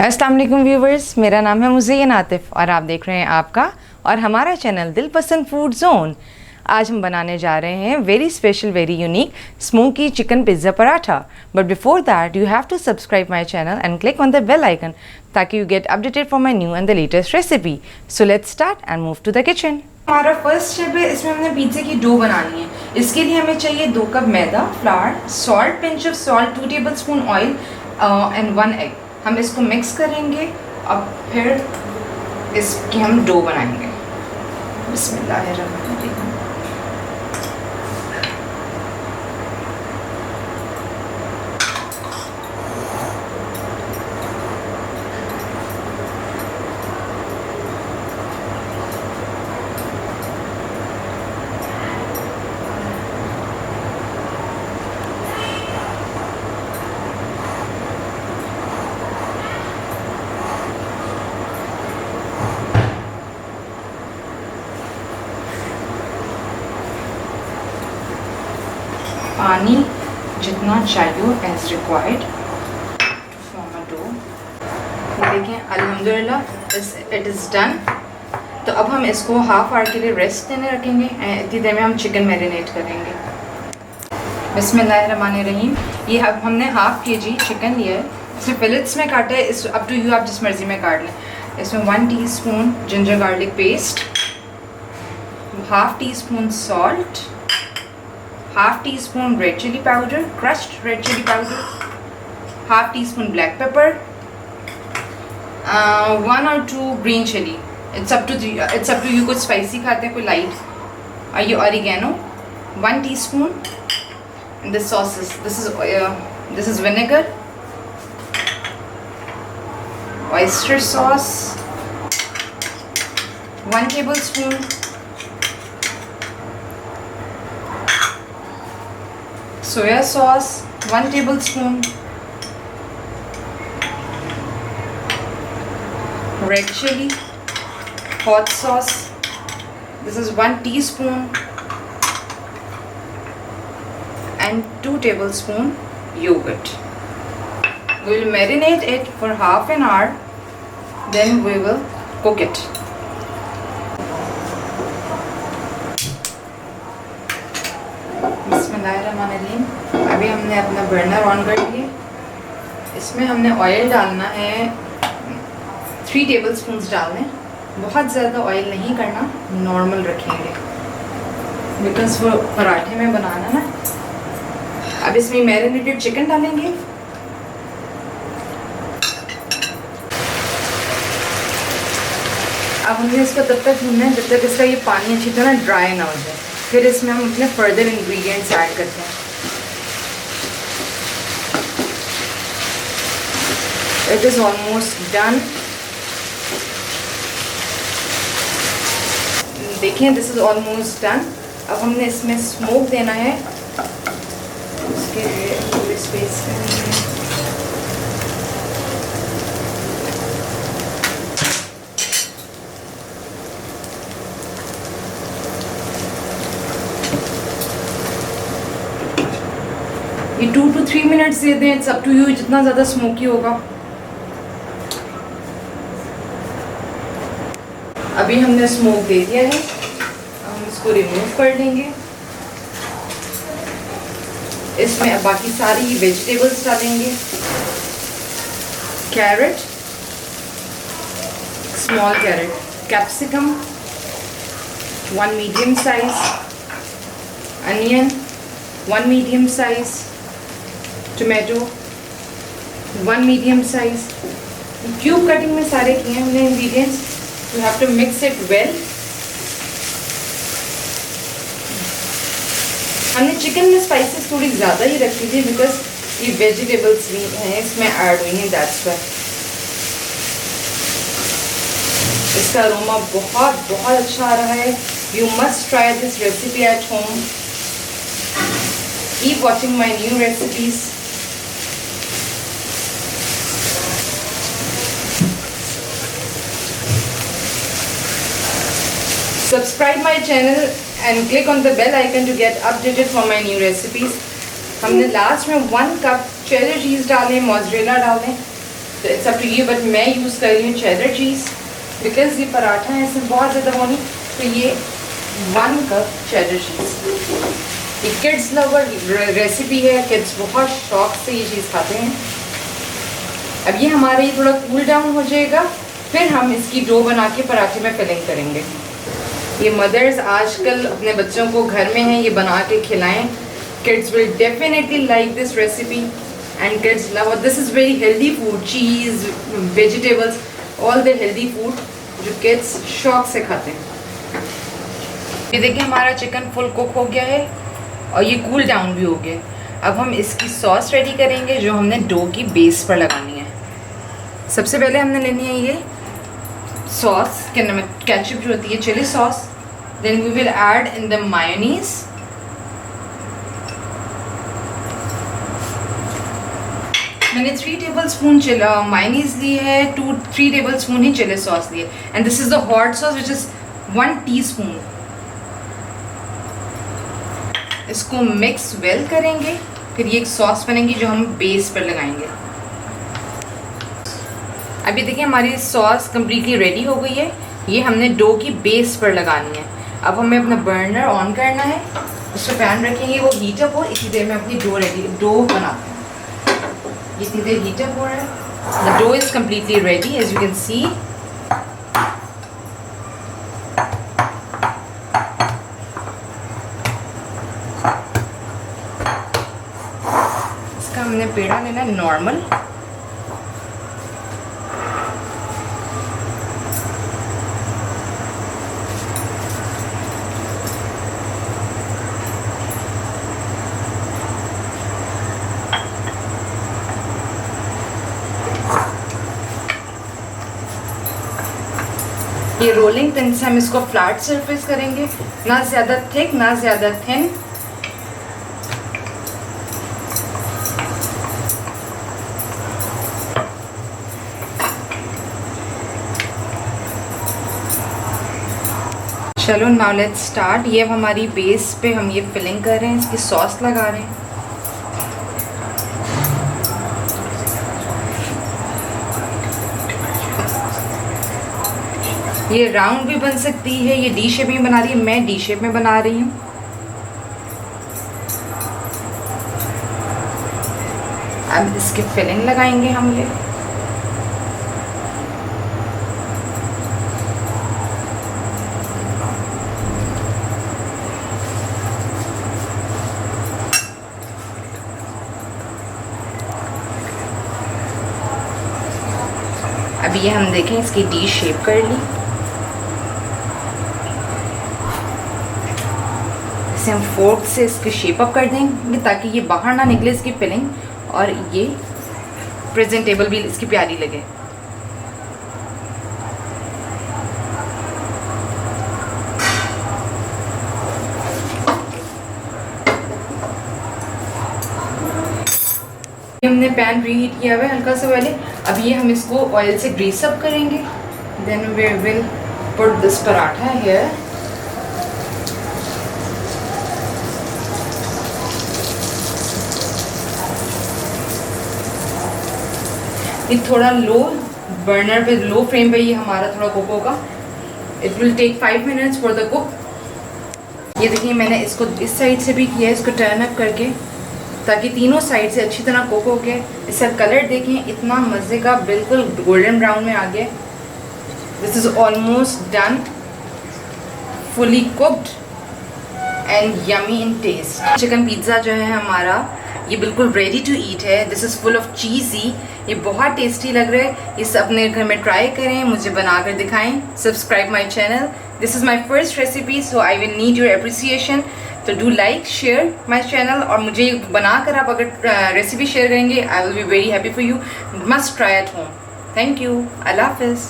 अस्सलाम वालेकुम व्यूवर्स, मेरा नाम है मुज़य्यन आतिफ़ और आप देख रहे हैं आपका और हमारा चैनल दिल पसंद फूड जोन। आज हम बनाने जा रहे हैं very special very unique smoky chicken pizza paratha. But before that you have to subscribe my channel and click on the bell icon ताकि you get updated for my new and the latest recipe. So let's start and move to the kitchen. हमारा first step है, इसमें हमने pizza की dough बनानी है। इसके लिए हमें चाहिए 2 cup maida, flower, salt, pinch of salt, 2 tablespoon oil and 1 egg. हम इसको मिक्स करेंगे और फिर इसकी हम डो बनाएंगे। बिस्मिल्लाहिर्रहमानिर्रहीम। पानी जितना चाहिए as required to form a dough. देखें अल्हम्दुलिल्लाह इट इज़ डन। तो अब हम इसको हाफ आवर के लिए रेस्ट देने रखेंगे। इतनी देर में हम चिकन मैरिनेट करेंगे। बिस्मिल्लाहिर्रहमानिर्रहीम। ये अब हमने हाफ kg चिकन लिया है। इसमें फिलेट्स में काटा है, इस अप टू यू, आप जिस मर्ज़ी में काट लें। इसमें 1 teaspoon ginger garlic paste, half teaspoon salt, half teaspoon red chilli powder, crushed red chilli powder, half teaspoon black pepper, 1 or 2 green chilli. It's up to you, कुछ spicy खाते हैं, कोई light. और ये oregano 1 टीस्पून। This sauces, this is vinegar, oyster sauce 1 tablespoon, soya sauce 1 tablespoon, red chili, hot sauce, this is 1 teaspoon, and 2 tablespoon yogurt. We will marinate it for half an hour, then we will cook it. बिस्मिल्लाहिर्रहमानिर्रहीम। अभी हमने अपना burner on कर लिया। इसमें हमने oil डालना है, 3 टेबलस्पून्स डालने। बहुत ज़्यादा ऑयल नहीं करना, नॉर्मल रखेंगे बिकॉज वो पराठे में बनाना ना। अब इसमें मैरिनेटेड चिकन डालेंगे। अब हमने इसको तब तक भूनना है जब तक इसका ये पानी अच्छी तरह ड्राई ना हो जाए। फिर इसमें हम अपने फर्दर इंग्रेडिएंट्स ऐड करते हैं। It is almost done. देखिए दिस इज़ ऑलमोस्ट डन। अब हमने इसमें स्मोक देना है। उसके लिए पूरे स्पेस में ये 2 to 3 मिनट्स दे दें। इट्स अप टू यू, जितना ज़्यादा स्मोकी होगा। अभी हमने स्मोक दे दिया है, हम इसको रिमूव कर लेंगे। इसमें बाकी सारी वेजिटेबल्स डालेंगे। Carrot, small carrot, capsicum 1 medium size, onion 1 medium size, tomato 1 medium size. Cube cutting में सारे किए हैं हमने ingredients. You have to mix it well. हमने चिकन में स्पाइसेस थोड़ी ज़्यादा ही रखी थी बिकॉज ये वेजिटेबल्स भी हैं इसमें ऐड हुई हैं, दैट्स व्हाई। इसका अरोमा बहुत बहुत अच्छा आ रहा है। You must try this recipe at home. Keep watching my new recipes. Subscribe my channel and click on the bell icon to get updated for my new recipes. हमने last में 1 cup cheddar cheese डालें, mozzarella डालें, तो it's up to you, but मैं use कर रही हूँ cheddar cheese because ये पराठा है, इसमें बहुत ज़्यादा वो नहीं, तो ये 1 कप चेडर चीज़। ये किड्स लवर रेसिपी है, किड्स बहुत शौक से ये चीज़ खाते हैं। अब ये हमारा ये थोड़ा कूल डाउन हो जाएगा, फिर हम इसकी डो बना के पराठे में फिलिंग करेंगे। ये मदर्स आजकल अपने बच्चों को घर में हैं, ये बना के खिलाएं। Kids will definitely like this recipe and kids love it. This is very healthy food, cheese, vegetables, all the healthy food जो kids शौक से खाते हैं। ये देखिए हमारा चिकन फुल कुक हो गया है और ये कूल डाउन भी हो गया। अब हम इसकी सॉस रेडी करेंगे जो हमने डो की बेस पर लगानी है। सबसे पहले हमने लेनी है ये सॉस, क्या नाम है, केचप जो होती है, chilli sauce. Then we will add in the mayonnaise. मैंने 3 टेबलस्पून मायोनीज ली है, 2-3 टेबलस्पून ही चिली सॉस ली है। And this is the hot sauce which is 1 teaspoon. इसको मिक्स वेल करेंगे, फिर ये एक सॉस बनेगी जो हम बेस पर लगाएंगे। अभी देखिए हमारी सॉस कम्प्लीटली रेडी हो गई है। ये हमने डो की बेस पर लगानी है। अब हमें अपना बर्नर ऑन करना है, उस पर पैन रखेंगे, वो हीट अप हो, इसी देर में अपनी डो बनाते हैं। इतनी देर हीट अप हो रहा है। The dough is completely ready as you can see. इसका हमने पेड़ा लेना है नॉर्मल। ये रोलिंग पिन से हम इसको फ्लैट सरफेस करेंगे, ना ज़्यादा थिक ना ज़्यादा थिन। चलो नाउ लेट्स स्टार्ट। ये अब हमारी बेस पे हम ये फिलिंग कर रहे हैं, इसकी सॉस लगा रहे हैं। ये राउंड भी बन सकती है, ये डी शेप में बना रही है, मैं डी शेप में बना रही हूँ। अब इसके फिलिंग लगाएंगे हम ये। अब ये हम देखें इसकी डी शेप कर ली। इसे हम फोर्क से इसकी शेप अप कर देंगे ताकि ये बाहर ना निकले इसकी फिलिंग, और ये प्रेजेंटेबल भी इसकी प्यारी लगे। हमने पैन प्रीहीट किया हुआ है हल्का सा पहले। अब ये हम इसको ऑयल से ग्रीस अप करेंगे। Then we will put this paratha here. ये थोड़ा लो बर्नर पे, लो फ्लेम पे ये हमारा थोड़ा कुक होगा। It will take 5 minutes for the cook. ये देखिए मैंने इसको इस साइड से भी किया है, इसको टर्न अप करके, ताकि तीनों साइड से अच्छी तरह कुक हो गए। इसका कलर देखें इतना मज़े का, बिल्कुल गोल्डन ब्राउन में आ गया। This is almost done, fully cooked and yummy in taste. Chicken pizza जो है हमारा ये बिल्कुल रेडी टू ईट है। This is full of cheesy, ये बहुत टेस्टी लग रहा है। इस अपने घर में ट्राई करें, मुझे बनाकर दिखाएं। Subscribe my channel. This is my first recipe, so I will need your appreciation. तो do like share my channel, और मुझे बनाकर आप अगर रेसिपी शेयर करेंगे, I will be very happy for you. Must try at home. Thank you. Allah हाफिज़।